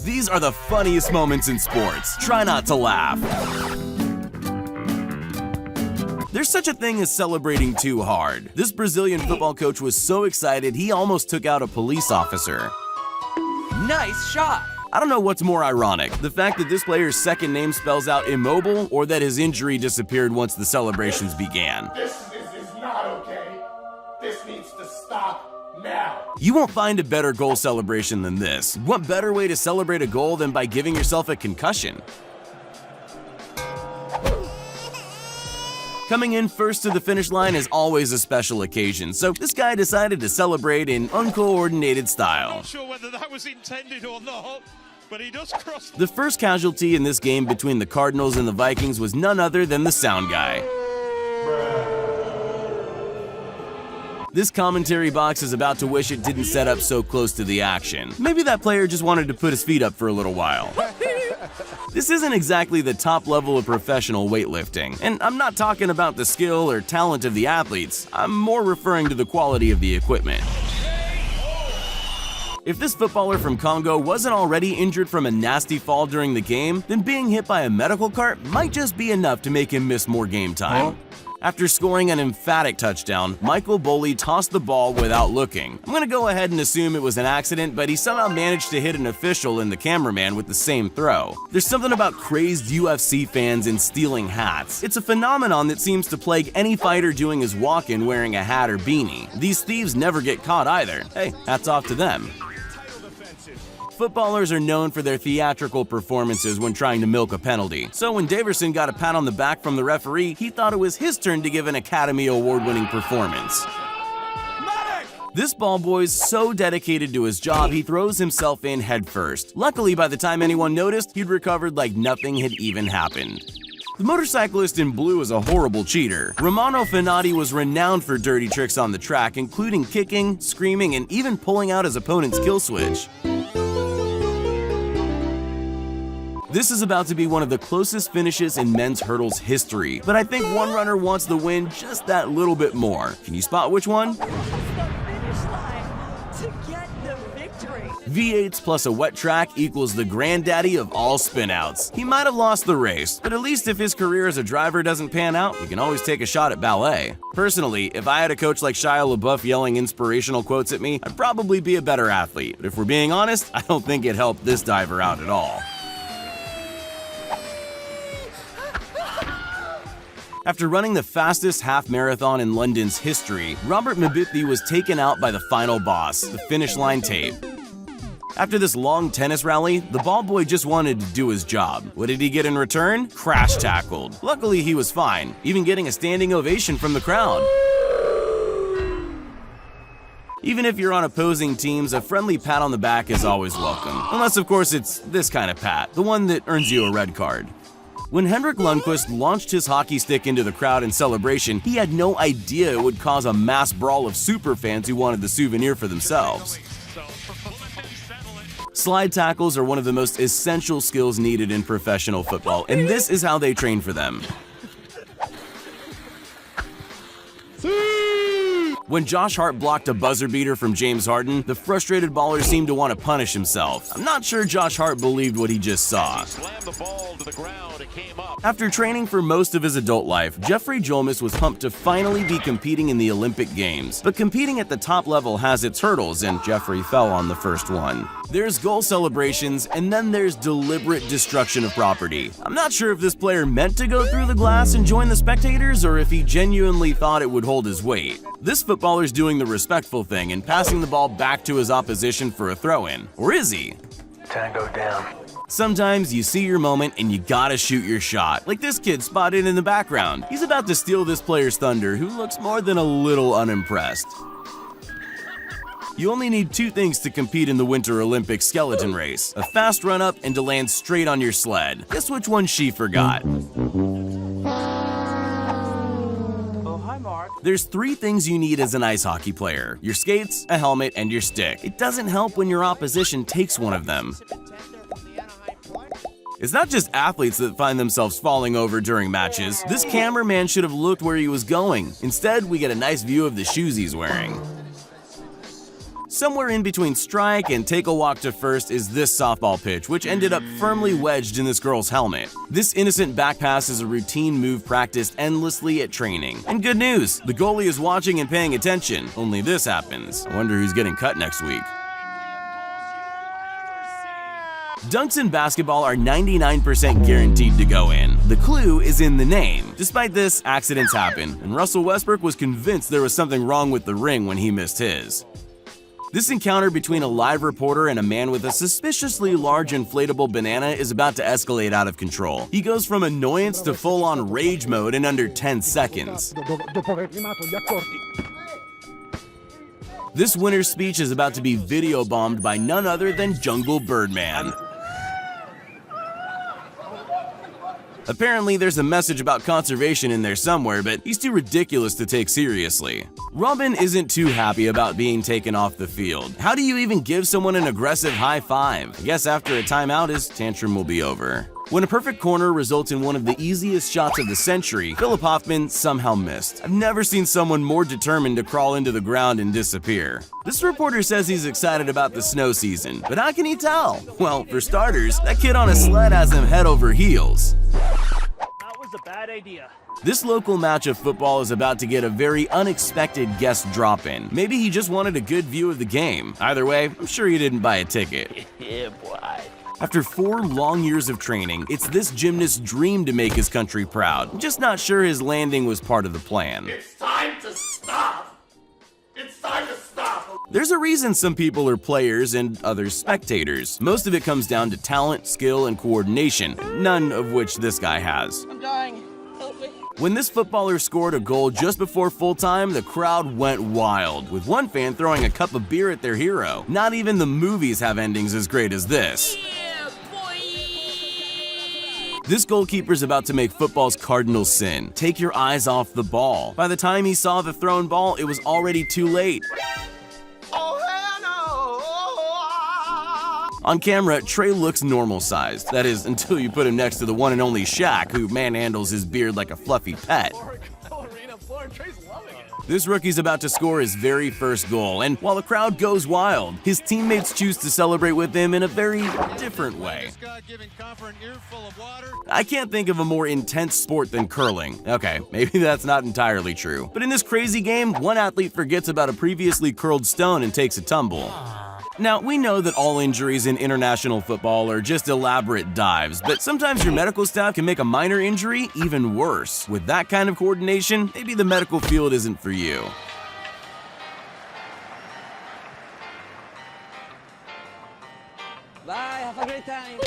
These are the funniest moments in sports. Try not to laugh. There's such a thing as celebrating too hard. This Brazilian football coach was so excited he almost took out a police officer. Nice shot! I don't know what's more ironic, the fact that this player's second name spells out immobile, or that his injury disappeared once the celebrations began. This is not okay. This needs to stop now. You won't find a better goal celebration than this. What better way to celebrate a goal than by giving yourself a concussion? Coming in first to the finish line is always a special occasion, so this guy decided to celebrate in uncoordinated style. Not sure whether that was intended or not, but he does cross. The first casualty in this game between the Cardinals and the Vikings was none other than the sound guy. This commentary box is about to wish it didn't set up so close to the action. Maybe that player just wanted to put his feet up for a little while. This isn't exactly the top level of professional weightlifting, and I'm not talking about the skill or talent of the athletes. I'm more referring to the quality of the equipment. If this footballer from Congo wasn't already injured from a nasty fall during the game, then being hit by a medical cart might just be enough to make him miss more game time. After scoring an emphatic touchdown, Michael Boley tossed the ball without looking. I'm gonna go ahead and assume it was an accident, but he somehow managed to hit an official and the cameraman with the same throw. There's something about crazed UFC fans and stealing hats. It's a phenomenon that seems to plague any fighter doing his walk-in wearing a hat or beanie. These thieves never get caught either. Hey, hats off to them. Footballers are known for their theatrical performances when trying to milk a penalty. So when Daverson got a pat on the back from the referee, he thought it was his turn to give an Academy Award-winning performance. This ball boy's so dedicated to his job, he throws himself in headfirst. Luckily, by the time anyone noticed, he'd recovered like nothing had even happened. The motorcyclist in blue is a horrible cheater. Romano Fenati was renowned for dirty tricks on the track, including kicking, screaming, and even pulling out his opponent's kill switch. This is about to be one of the closest finishes in men's hurdles history, but I think one runner wants the win just that little bit more. Can you spot which one? V8s plus a wet track equals the granddaddy of all spinouts. He might have lost the race, but at least if his career as a driver doesn't pan out, he can always take a shot at ballet. Personally, if I had a coach like Shia LaBeouf yelling inspirational quotes at me, I'd probably be a better athlete. But if we're being honest, I don't think it helped this diver out at all. After running the fastest half marathon in London's history, Robert Mabithy was taken out by the final boss, the finish line tape. After this long tennis rally, the ball boy just wanted to do his job. What did he get in return? Crash tackled. Luckily, he was fine, even getting a standing ovation from the crowd. Even if you're on opposing teams, a friendly pat on the back is always welcome. Unless, of course, it's this kind of pat, the one that earns you a red card. When Henrik Lundqvist launched his hockey stick into the crowd in celebration, he had no idea it would cause a mass brawl of superfans who wanted the souvenir for themselves. Slide tackles are one of the most essential skills needed in professional football, and this is how they train for them. When Josh Hart blocked a buzzer beater from James Harden, the frustrated baller seemed to want to punish himself. I'm not sure Josh Hart believed what he just saw. After training for most of his adult life, Jeffrey Jolmis was pumped to finally be competing in the Olympic Games. But competing at the top level has its hurdles, and Jeffrey fell on the first one. There's goal celebrations, and then there's deliberate destruction of property. I'm not sure if this player meant to go through the glass and join the spectators, or if he genuinely thought it would hold his weight. This footballer's doing the respectful thing and passing the ball back to his opposition for a throw-in. Or is he? Tango down. Sometimes you see your moment and you gotta shoot your shot, like this kid spotted in the background. He's about to steal this player's thunder, who looks more than a little unimpressed. You only need two things to compete in the Winter Olympics skeleton race: a fast run-up and to land straight on your sled. Guess which one she forgot? There's three things you need as an ice hockey player: your skates, a helmet, and your stick. It doesn't help when your opposition takes one of them. It's not just athletes that find themselves falling over during matches. This cameraman should have looked where he was going. Instead, we get a nice view of the shoes he's wearing. Somewhere in between strike and take a walk to first is this softball pitch, which ended up firmly wedged in this girl's helmet. This innocent back pass is a routine move practiced endlessly at training. And good news, the goalie is watching and paying attention. Only this happens. I wonder who's getting cut next week. Dunks in basketball are 99% guaranteed to go in. The clue is in the name. Despite this, accidents happen, and Russell Westbrook was convinced there was something wrong with the ring when he missed his. This encounter between a live reporter and a man with a suspiciously large inflatable banana is about to escalate out of control. He goes from annoyance to full-on rage mode in under 10 seconds. This winner's speech is about to be video bombed by none other than Jungle Birdman. Apparently, there's a message about conservation in there somewhere, but he's too ridiculous to take seriously. Robin isn't too happy about being taken off the field. How do you even give someone an aggressive high five? I guess after a timeout, his tantrum will be over. When a perfect corner results in one of the easiest shots of the century, Philip Hoffman somehow missed. I've never seen someone more determined to crawl into the ground and disappear. This reporter says he's excited about the snow season, but how can he tell? Well, for starters, that kid on a sled has him head over heels. That was a bad idea. This local match of football is about to get a very unexpected guest drop-in. Maybe he just wanted a good view of the game. Either way, I'm sure he didn't buy a ticket. Yeah, boy. After 4 long years of training, it's this gymnast's dream to make his country proud. I'm just not sure his landing was part of the plan. It's time to stop! It's time to stop! There's a reason some people are players and others spectators. Most of it comes down to talent, skill, and coordination, none of which this guy has. I'm dying. Help me. When this footballer scored a goal just before full time, the crowd went wild, with one fan throwing a cup of beer at their hero. Not even the movies have endings as great as this. This goalkeeper's about to make football's cardinal sin. Take your eyes off the ball. By the time he saw the thrown ball, it was already too late. On camera, Trey looks normal-sized. That is, until you put him next to the one and only Shaq, who manhandles his beard like a fluffy pet. This rookie's about to score his very first goal, and while the crowd goes wild, his teammates choose to celebrate with him in a very different way. I can't think of a more intense sport than curling. Okay, maybe that's not entirely true. But in this crazy game, one athlete forgets about a previously curled stone and takes a tumble. Now, we know that all injuries in international football are just elaborate dives, but sometimes your medical staff can make a minor injury even worse. With that kind of coordination, maybe the medical field isn't for you. Bye, have a great time.